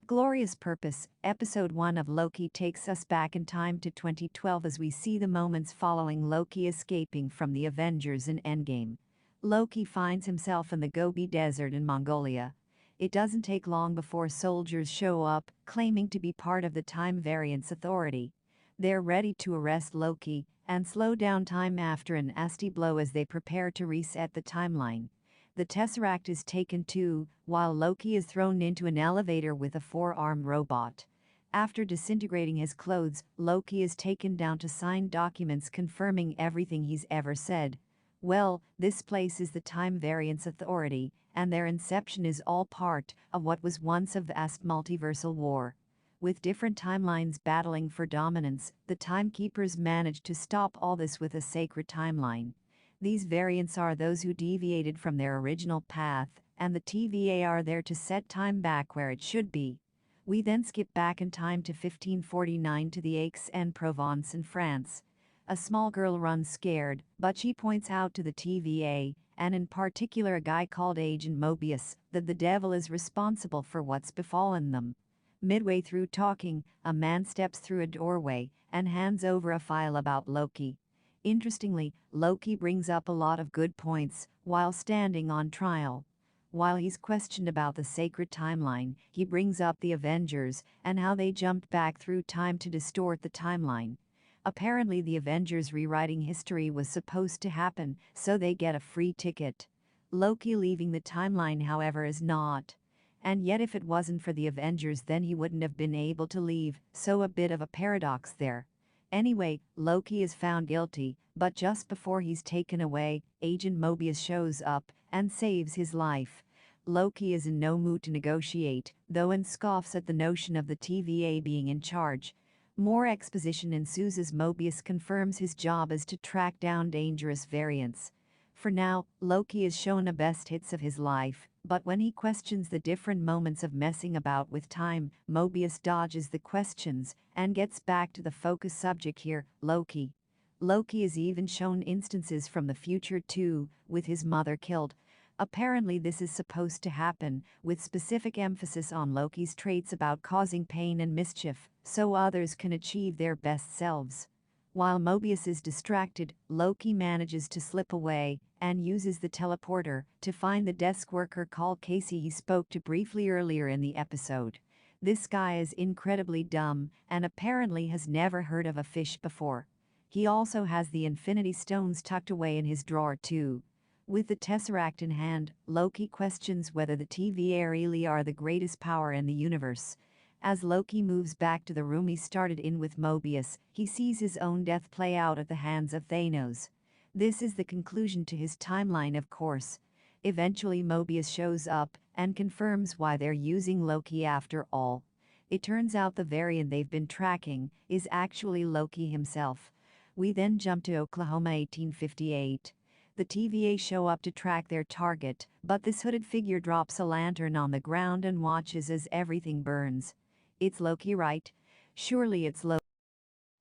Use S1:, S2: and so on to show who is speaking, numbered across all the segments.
S1: Glorious Purpose, Episode 1 of Loki takes us back in time to 2012 as we see the moments following Loki escaping from the Avengers in Endgame. Loki finds himself in the Gobi Desert in Mongolia. It doesn't take long before soldiers show up, claiming to be part of the Time Variance Authority. They're ready to arrest Loki and slow down time after an nasty blow as they prepare to reset the timeline. The Tesseract is taken too, while Loki is thrown into an elevator with a four-armed robot. After disintegrating his clothes, Loki is taken down to sign documents confirming everything he's ever said. Well, this place is the Time Variance Authority, and their inception is all part of what was once a vast multiversal war. With different timelines battling for dominance, the Timekeepers managed to stop all this with a sacred timeline. These variants are those who deviated from their original path, and the TVA are there to set time back where it should be. We then skip back in time to 1549 to the Aix-en-Provence in France. A small girl runs scared, but she points out to the TVA, and in particular a guy called Agent Mobius, that the devil is responsible for what's befallen them. Midway through talking, a man steps through a doorway and hands over a file about Loki. Interestingly, Loki brings up a lot of good points while standing on trial. While he's questioned about the sacred timeline, he brings up the Avengers and how they jumped back through time to distort the timeline. Apparently the Avengers rewriting history was supposed to happen, so they get a free ticket. Loki leaving the timeline, however, is not. And yet if it wasn't for the Avengers, then he wouldn't have been able to leave, so a bit of a paradox there. Anyway, Loki is found guilty, but just before he's taken away, Agent Mobius shows up and saves his life. Loki is in no mood to negotiate, though, and scoffs at the notion of the TVA being in charge. More exposition ensues as Mobius confirms his job is to track down dangerous variants. For now, Loki is shown the best hits of his life, but when he questions the different moments of messing about with time, Mobius dodges the questions and gets back to the focus subject here, Loki. Loki is even shown instances from the future too, with his mother killed. Apparently this is supposed to happen, with specific emphasis on Loki's traits about causing pain and mischief, so others can achieve their best selves. While Mobius is distracted, Loki manages to slip away and uses the teleporter to find the desk worker called Casey he spoke to briefly earlier in the episode. This guy is incredibly dumb and apparently has never heard of a fish before. He also has the Infinity Stones tucked away in his drawer too. With the Tesseract in hand, Loki questions whether the TVA really are the greatest power in the universe. As Loki moves back to the room he started in with Mobius, he sees his own death play out at the hands of Thanos. This is the conclusion to his timeline, of course. Eventually Mobius shows up and confirms why they're using Loki after all. It turns out the variant they've been tracking is actually Loki himself. We then jump to Oklahoma 1858. The TVA show up to track their target, but this hooded figure drops a lantern on the ground and watches as everything burns. It's Loki, right? Surely it's Loki.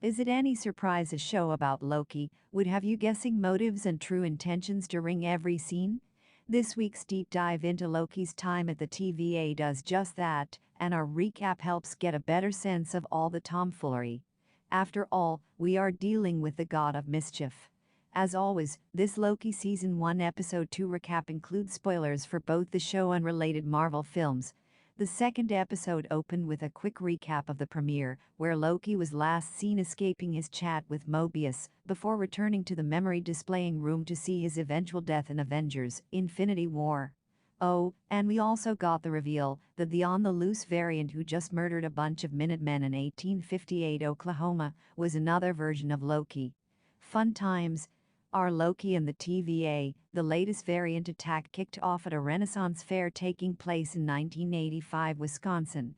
S1: Is it any surprise a show about Loki would have you guessing motives and true intentions during every scene? This week's deep dive into Loki's time at the TVA does just that, and our recap helps get a better sense of all the tomfoolery. After all, we are dealing with the god of mischief. As always, this Loki Season 1 Episode 2 recap includes spoilers for both the show and related Marvel films. The second episode opened with a quick recap of the premiere, where Loki was last seen escaping his chat with Mobius, before returning to the memory displaying room to see his eventual death in Avengers: Infinity War. Oh, and we also got the reveal that the on-the-loose variant who just murdered a bunch of Minutemen in 1858 Oklahoma was another version of Loki. Fun times. Our Loki and the TVA, the latest variant attack kicked off at a Renaissance fair taking place in 1985 Wisconsin.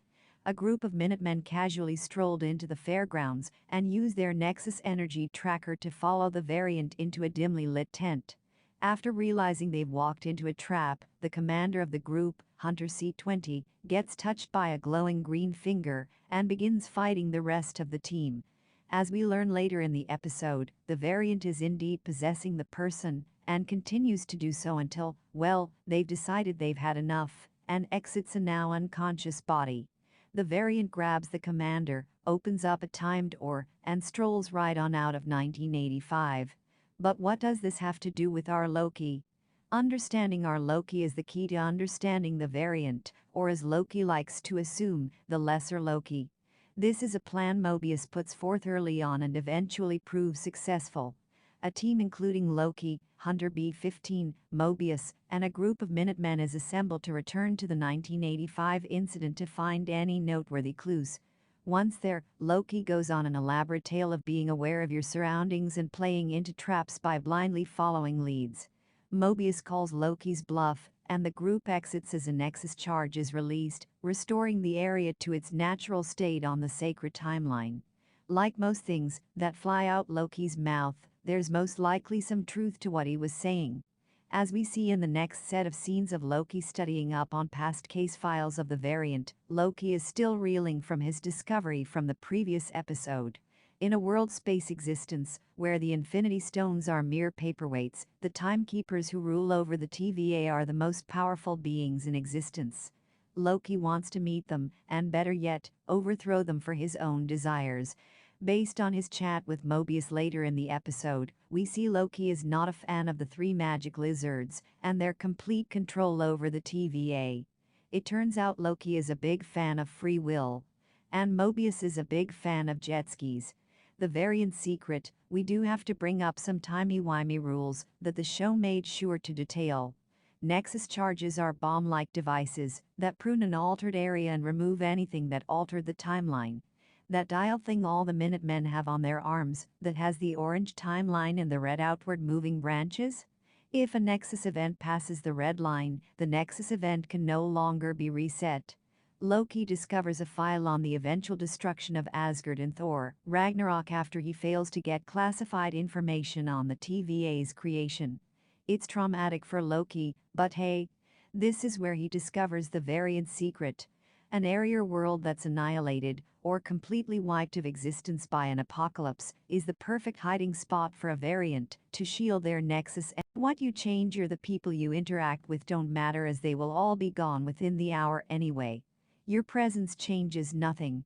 S1: A group of Minutemen casually strolled into the fairgrounds and used their Nexus energy tracker to follow the variant into a dimly lit tent. After realizing they've walked into a trap, the commander of the group, Hunter C-20, gets touched by a glowing green finger and begins fighting the rest of the team. As we learn later in the episode, the variant is indeed possessing the person and continues to do so until, well, they've decided they've had enough and exits a now unconscious body. The variant grabs the commander, opens up a time door, and strolls right on out of 1985. But what does this have to do with our Loki? Understanding our Loki is the key to understanding the variant, or as Loki likes to assume, the lesser Loki. This is a plan Mobius puts forth early on and eventually proves successful. A team including Loki, Hunter B-15, Mobius, and a group of Minutemen is assembled to return to the 1985 incident to find any noteworthy clues. Once there, Loki goes on an elaborate tale of being aware of your surroundings and playing into traps by blindly following leads. Mobius calls Loki's bluff, and the group exits as a Nexus charge is released, restoring the area to its natural state on the sacred timeline. Like most things that fly out Loki's mouth, there's most likely some truth to what he was saying. As we see in the next set of scenes of Loki studying up on past case files of the variant, Loki is still reeling from his discovery from the previous episode. In a world-space existence, where the Infinity Stones are mere paperweights, the timekeepers who rule over the TVA are the most powerful beings in existence. Loki wants to meet them, and better yet, overthrow them for his own desires. Based on his chat with Mobius later in the episode, we see Loki is not a fan of the three magic lizards and their complete control over the TVA. It turns out Loki is a big fan of free will. And Mobius is a big fan of jet skis. The variant secret, we do have to bring up some timey-wimey rules that the show made sure to detail. Nexus charges are bomb-like devices that prune an altered area and remove anything that altered the timeline. That dial thing all the Minutemen have on their arms that has the orange timeline and the red outward moving branches? If a Nexus event passes the red line, the Nexus event can no longer be reset. Loki discovers a file on the eventual destruction of Asgard in Thor Ragnarok after he fails to get classified information on the TVA's creation. It's traumatic for Loki, but hey, this is where he discovers the variant secret. An area world that's annihilated or completely wiped of existence by an apocalypse is the perfect hiding spot for a variant to shield their nexus. And what you change or the people you interact with don't matter, as they will all be gone within the hour anyway. Your presence changes nothing.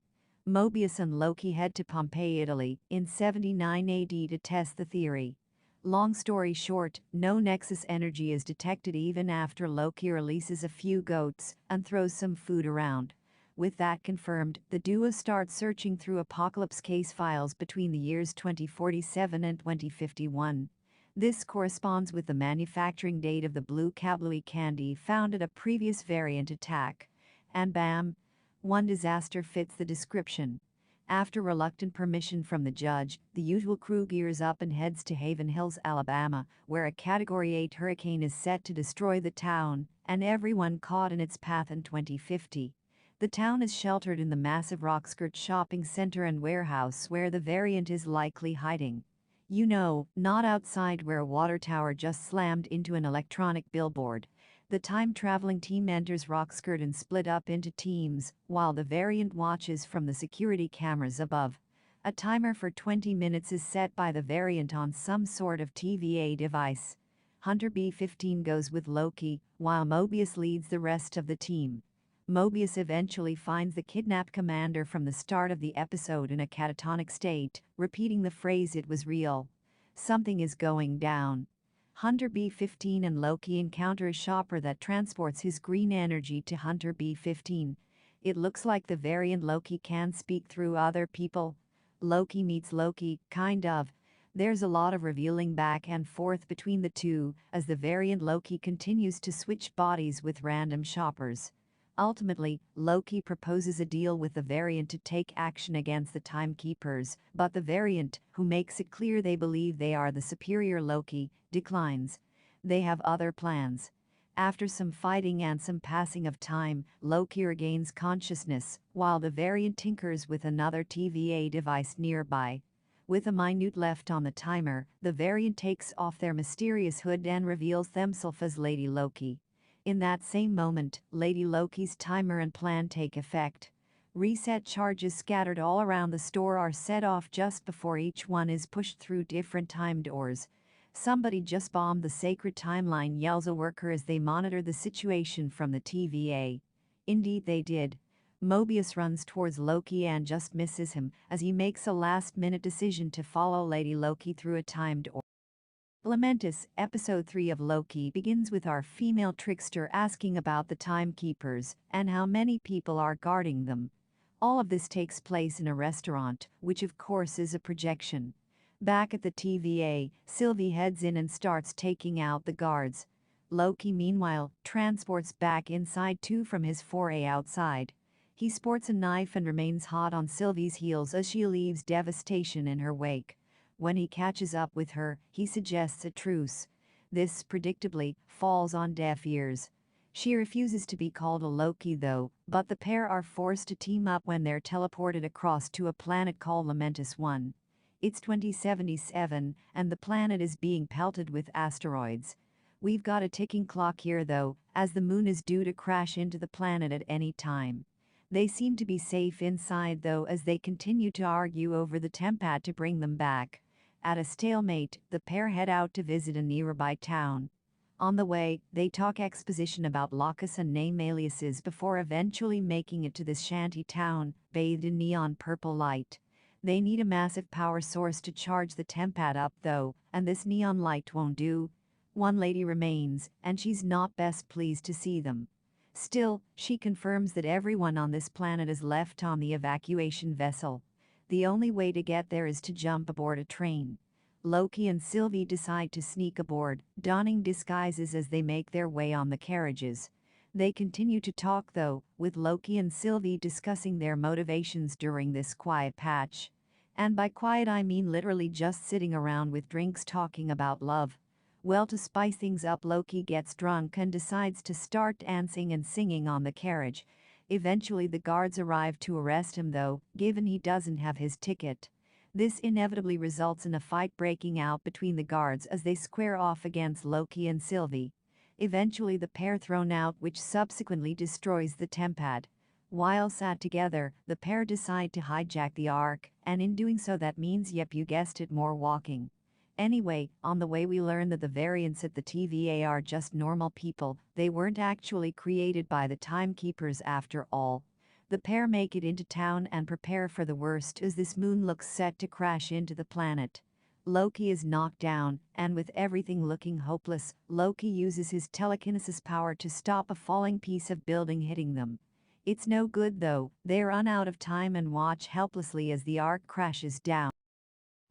S1: Mobius and Loki head to Pompeii, Italy, in 79 AD to test the theory. Long story short, no Nexus energy is detected even after Loki releases a few goats and throws some food around. With that confirmed, the duo starts searching through Apocalypse case files between the years 2047 and 2051. This corresponds with the manufacturing date of the blue kablooey candy found at a previous variant attack. And bam! One disaster fits the description. After reluctant permission from the judge, the usual crew gears up and heads to Haven Hills, Alabama, where a Category 8 hurricane is set to destroy the town and everyone caught in its path in 2050. The town is sheltered in the massive Rockskirt shopping center and warehouse where the variant is likely hiding. You know, not outside where a water tower just slammed into an electronic billboard. The time-traveling team enters Rockskirt and split up into teams, while the variant watches from the security cameras above. A timer for 20 minutes is set by the variant on some sort of TVA device. Hunter B-15 goes with Loki, while Mobius leads the rest of the team. Mobius eventually finds the kidnapped commander from the start of the episode in a catatonic state, repeating the phrase, "It was real. Something is going down." Hunter B-15 and Loki encounter a shopper that transports his green energy to Hunter B-15. It looks like the variant Loki can speak through other people. Loki meets Loki, kind of. There's a lot of revealing back and forth between the two as the variant Loki continues to switch bodies with random shoppers. Ultimately, Loki proposes a deal with the variant to take action against the timekeepers, but the variant, who makes it clear they believe they are the superior Loki, declines. They have other plans. After some fighting and some passing of time, Loki regains consciousness, while the variant tinkers with another TVA device nearby. With a minute left on the timer, the variant takes off their mysterious hood and reveals themselves as Lady Loki. In that same moment, Lady Loki's timer and plan take effect. Reset charges scattered all around the store are set off just before each one is pushed through different time doors. "Somebody just bombed the sacred timeline," yells a worker as they monitor the situation from the TVA. Indeed they did. Mobius runs towards Loki and just misses him as he makes a last-minute decision to follow Lady Loki through a timed door. Lamentis, episode 3 of Loki begins with our female trickster asking about the timekeepers and how many people are guarding them. All of this takes place in a restaurant, which of course is a projection. Back at the TVA, Sylvie heads in and starts taking out the guards. Loki, meanwhile, transports back inside too from his foray outside. He sports a knife and remains hot on Sylvie's heels as she leaves devastation in her wake. When he catches up with her, he suggests a truce. This, predictably, falls on deaf ears. She refuses to be called a Loki though, but the pair are forced to team up when they're teleported across to a planet called Lamentis 1. It's 2077, and the planet is being pelted with asteroids. We've got a ticking clock here though, as the moon is due to crash into the planet at any time. They seem to be safe inside though as they continue to argue over the tempad to bring them back. At a stalemate, the pair head out to visit a nearby town. On the way, they talk exposition about locus and name aliases before eventually making it to this shanty town, bathed in neon purple light. They need a massive power source to charge the tempad up though, and this neon light won't do. One lady remains, and she's not best pleased to see them. Still, she confirms that everyone on this planet is left on the evacuation vessel. The only way to get there is to jump aboard a train. Loki and Sylvie decide to sneak aboard, donning disguises as they make their way on the carriages. They continue to talk though, with Loki and Sylvie discussing their motivations during this quiet patch. And by quiet I mean literally just sitting around with drinks talking about love. Well, to spice things up, Loki gets drunk and decides to start dancing and singing on the carriage. Eventually the guards arrive to arrest him though, given he doesn't have his ticket. This inevitably results in a fight breaking out between the guards as they square off against Loki and Sylvie. Eventually the pair thrown out, which subsequently destroys the tempad. While sat together, the pair decide to hijack the Ark, and in doing so that means, yep, you guessed it, more walking. Anyway, on the way we learn that the variants at the TVA are just normal people. They weren't actually created by the timekeepers after all. The pair make it into town and prepare for the worst as this moon looks set to crash into the planet. Loki is knocked down, and with everything looking hopeless, Loki uses his telekinesis power to stop a falling piece of building hitting them. It's no good though, they run out of time and watch helplessly as the Ark crashes down.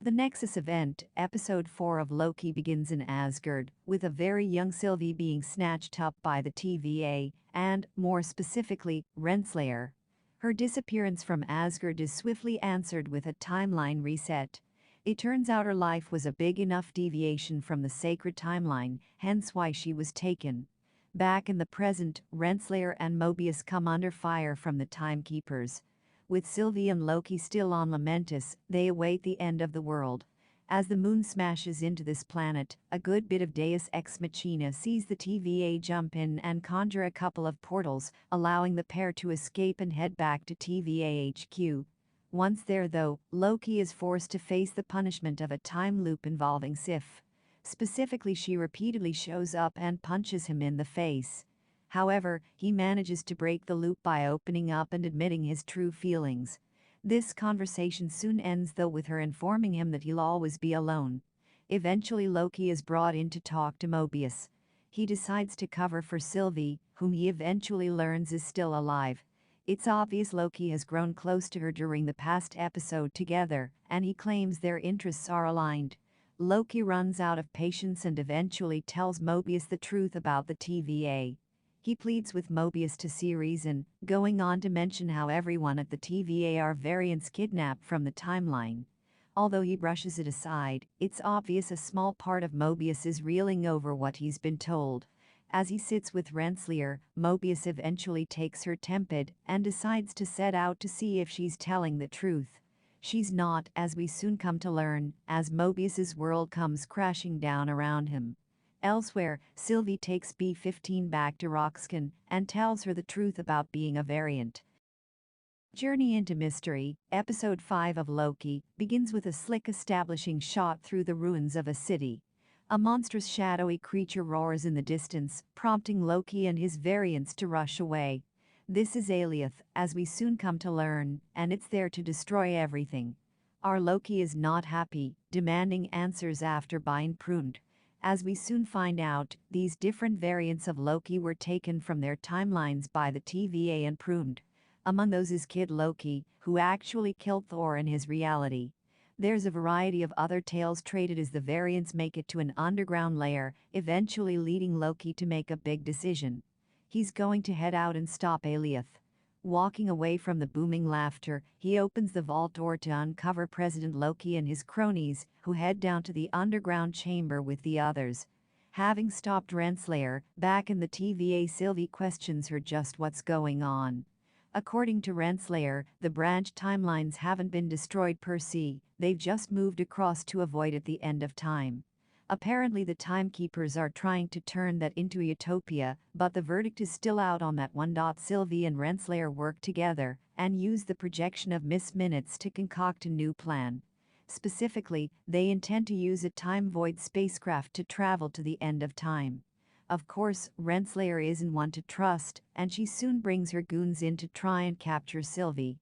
S1: The Nexus event, episode 4 of Loki, begins in Asgard, with a very young Sylvie being snatched up by the TVA, and, more specifically, Renslayer. Her disappearance from Asgard is swiftly answered with a timeline reset. It turns out her life was a big enough deviation from the sacred timeline, hence why she was taken. Back in the present, Renslayer and Mobius come under fire from the Timekeepers. With Sylvie and Loki still on Lamentis, they await the end of the world. As the moon smashes into this planet, a good bit of Deus Ex Machina sees the TVA jump in and conjure a couple of portals, allowing the pair to escape and head back to TVA HQ. Once there though, Loki is forced to face the punishment of a time loop involving Sif. Specifically, she repeatedly shows up and punches him in the face. However, he manages to break the loop by opening up and admitting his true feelings. This conversation soon ends though with her informing him that he'll always be alone. Eventually Loki is brought in to talk to Mobius. He decides to cover for Sylvie, whom he eventually learns is still alive. It's obvious Loki has grown close to her during the past episode together, and he claims their interests are aligned. Loki runs out of patience and eventually tells Mobius the truth about the TVA. He pleads with Mobius to see reason, going on to mention how everyone at the TVA are variants kidnapped from the timeline. Although he brushes it aside, it's obvious a small part of Mobius is reeling over what he's been told. As he sits with Renslayer, Mobius eventually takes her tempad and decides to set out to see if she's telling the truth. She's not, as we soon come to learn, as Mobius's world comes crashing down around him. Elsewhere, Sylvie takes B-15 back to Roxkin and tells her the truth about being a variant. Journey into Mystery, episode 5 of Loki, begins with a slick establishing shot through the ruins of a city. A monstrous shadowy creature roars in the distance, prompting Loki and his variants to rush away. This is Aliath, as we soon come to learn, and it's there to destroy everything. Our Loki is not happy, demanding answers after being pruned. As we soon find out, these different variants of Loki were taken from their timelines by the TVA and pruned. Among those is Kid Loki, who actually killed Thor in his reality. There's a variety of other tales traded as the variants make it to an underground lair, eventually leading Loki to make a big decision. He's going to head out and stop Aliath. Walking away from the booming laughter, he opens the vault door to uncover President Loki and his cronies, who head down to the underground chamber with the others. Having stopped Renslayer, back in the TVA, Sylvie questions her just what's going on. According to Renslayer, the branch timelines haven't been destroyed per se, they've just moved across to avoid at the end of time. Apparently the timekeepers are trying to turn that into a utopia, but the verdict is still out on that one. Sylvie and Renslayer work together and use the projection of Miss Minutes to concoct a new plan. Specifically, they intend to use a time-void spacecraft to travel to the end of time. Of course, Renslayer isn't one to trust, and she soon brings her goons in to try and capture Sylvie.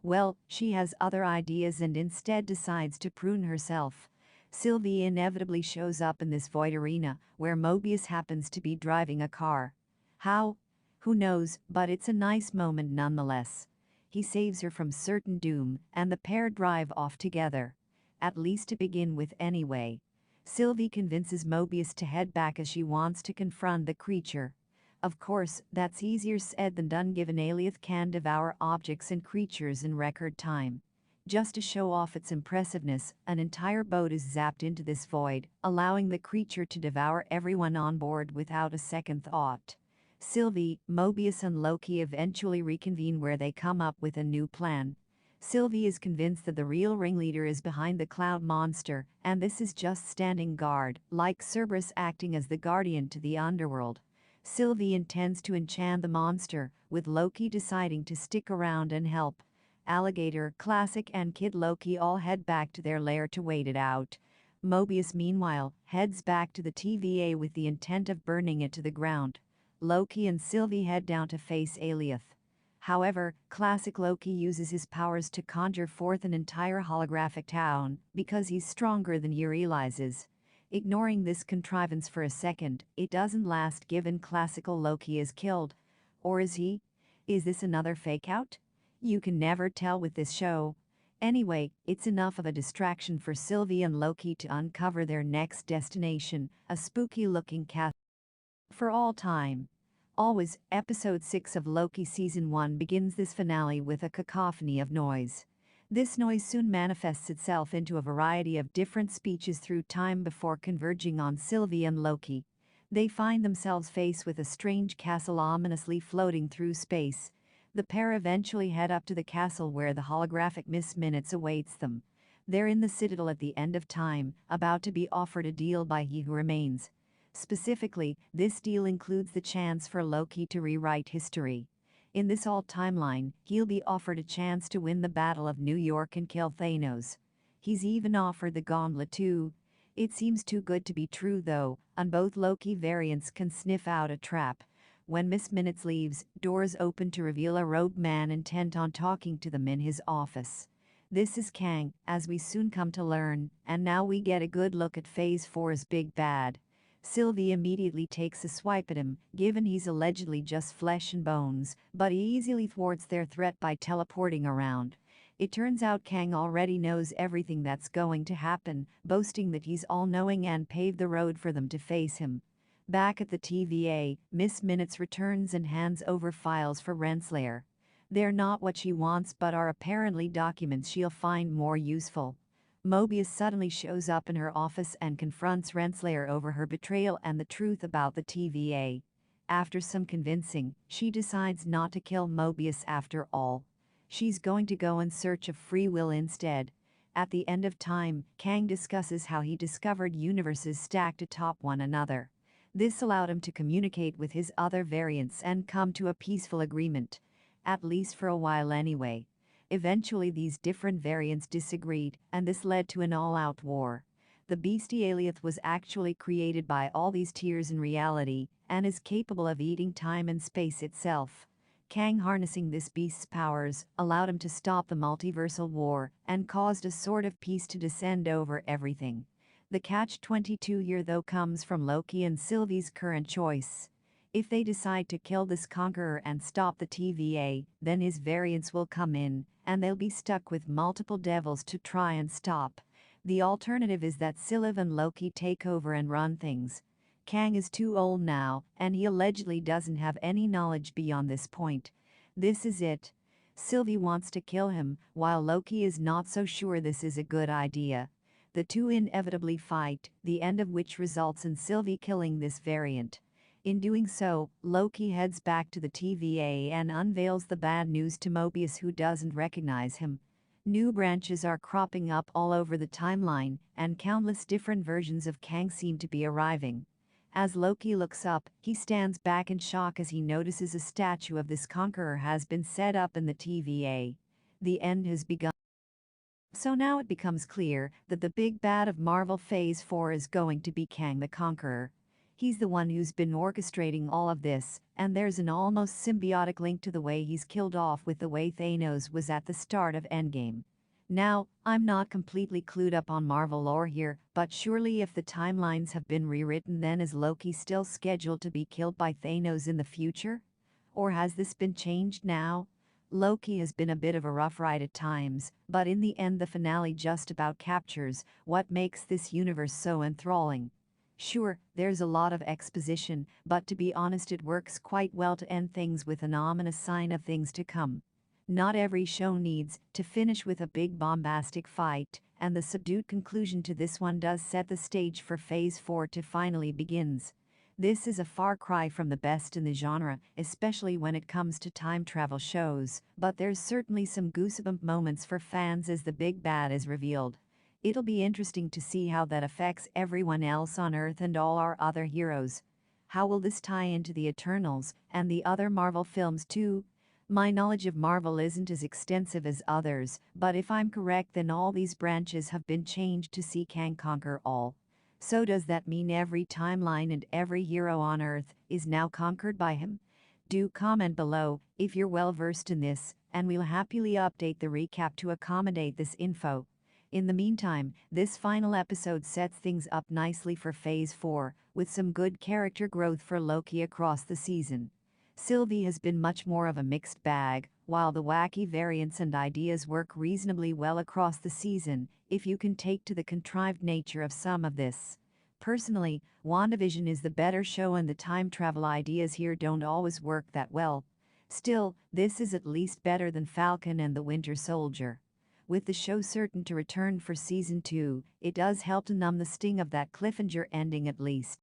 S1: Well, she has other ideas and instead decides to prune herself. Sylvie inevitably shows up in this void arena, where Mobius happens to be driving a car. How? Who knows, but it's a nice moment nonetheless. He saves her from certain doom, and the pair drive off together. At least to begin with anyway. Sylvie convinces Mobius to head back as she wants to confront the creature. Of course, that's easier said than done given Aliath can devour objects and creatures in record time. Just to show off its impressiveness, an entire boat is zapped into this void, allowing the creature to devour everyone on board without a second thought. Sylvie, Mobius and Loki eventually reconvene where they come up with a new plan. Sylvie is convinced that the real ringleader is behind the cloud monster, and this is just standing guard, like Cerberus acting as the guardian to the underworld. Sylvie intends to enchant the monster, with Loki deciding to stick around and help. Alligator, Classic and Kid Loki all head back to their lair to wait it out. Mobius meanwhile heads back to the TVA with the intent of burning it to the ground. Loki and Sylvie head down to face Aliath. However, Classic Loki uses his powers to conjure forth an entire holographic town because he's stronger than he realizes. Ignoring this contrivance for a second, it doesn't last given classical Loki is killed. Or is he? Is this another fake out? You can never tell with this show. Anyway, it's enough of a distraction for Sylvie and Loki to uncover their next destination, a spooky-looking castle for all time. Always, episode 6 of Loki season 1 begins this finale with a cacophony of noise. This noise soon manifests itself into a variety of different speeches through time before converging on Sylvie and Loki. They find themselves faced with a strange castle ominously floating through space. The pair eventually head up to the castle where the holographic Miss Minutes awaits them. They're in the citadel at the end of time, about to be offered a deal by He Who Remains. Specifically, this deal includes the chance for Loki to rewrite history. In this alt timeline, he'll be offered a chance to win the Battle of New York and kill Thanos. He's even offered the gauntlet too. It seems too good to be true though, and both Loki variants can sniff out a trap. When Miss Minutes leaves, doors open to reveal a robed man intent on talking to them in his office. This is Kang, as we soon come to learn, and now we get a good look at Phase 4's big bad. Sylvie immediately takes a swipe at him, given he's allegedly just flesh and bones, but he easily thwarts their threat by teleporting around. It turns out Kang already knows everything that's going to happen, boasting that he's all-knowing and paved the road for them to face him. Back at the TVA, Miss Minutes returns and hands over files for Renslayer. They're not what she wants but are apparently documents she'll find more useful. Mobius suddenly shows up in her office and confronts Renslayer over her betrayal and the truth about the TVA. After some convincing, she decides not to kill Mobius after all. She's going to go in search of free will instead. At the end of time, Kang discusses how he discovered universes stacked atop one another. This allowed him to communicate with his other variants and come to a peaceful agreement. At least for a while anyway. Eventually these different variants disagreed, and this led to an all-out war. The beastie Aliath was actually created by all these tiers in reality, and is capable of eating time and space itself. Kang, harnessing this beast's powers, allowed him to stop the multiversal war and caused a sort of peace to descend over everything. The catch-22 here though comes from Loki and Sylvie's current choice. If they decide to kill this conqueror and stop the TVA, then his variants will come in, and they'll be stuck with multiple devils to try and stop. The alternative is that Sylvie and Loki take over and run things. Kang is too old now, and he allegedly doesn't have any knowledge beyond this point. This is it. Sylvie wants to kill him, while Loki is not so sure this is a good idea. The two inevitably fight, the end of which results in Sylvie killing this variant. In doing so, Loki heads back to the TVA and unveils the bad news to Mobius, who doesn't recognize him. New branches are cropping up all over the timeline, and countless different versions of Kang seem to be arriving. As Loki looks up, he stands back in shock as he notices a statue of this conqueror has been set up in the TVA. The end has begun. So now it becomes clear that the big bad of Marvel Phase 4 is going to be Kang the Conqueror. He's the one who's been orchestrating all of this, and there's an almost symbiotic link to the way he's killed off with the way Thanos was at the start of Endgame. Now, I'm not completely clued up on Marvel lore here, but surely if the timelines have been rewritten, then is Loki still scheduled to be killed by Thanos in the future? Or has this been changed now? Loki has been a bit of a rough ride at times, but in the end the finale just about captures what makes this universe so enthralling. Sure, there's a lot of exposition, but to be honest it works quite well to end things with an ominous sign of things to come. Not every show needs to finish with a big bombastic fight, and the subdued conclusion to this one does set the stage for Phase 4 to finally begins. This is a far cry from the best in the genre, especially when it comes to time travel shows, but there's certainly some goosebump moments for fans as the big bad is revealed. It'll be interesting to see how that affects everyone else on Earth and all our other heroes. How will this tie into the Eternals and the other Marvel films too? My knowledge of Marvel isn't as extensive as others, but if I'm correct then all these branches have been changed to see Kang conquer all. So does that mean every timeline and every hero on Earth is now conquered by him? Do comment below if you're well versed in this, and we'll happily update the recap to accommodate this info. In the meantime, this final episode sets things up nicely for Phase 4, with some good character growth for Loki across the season. Sylvie has been much more of a mixed bag, while the wacky variants and ideas work reasonably well across the season, if you can take to the contrived nature of some of this. Personally, WandaVision is the better show and the time travel ideas here don't always work that well. Still, this is at least better than Falcon and the Winter Soldier. With the show certain to return for Season 2, it does help to numb the sting of that cliffhanger ending at least.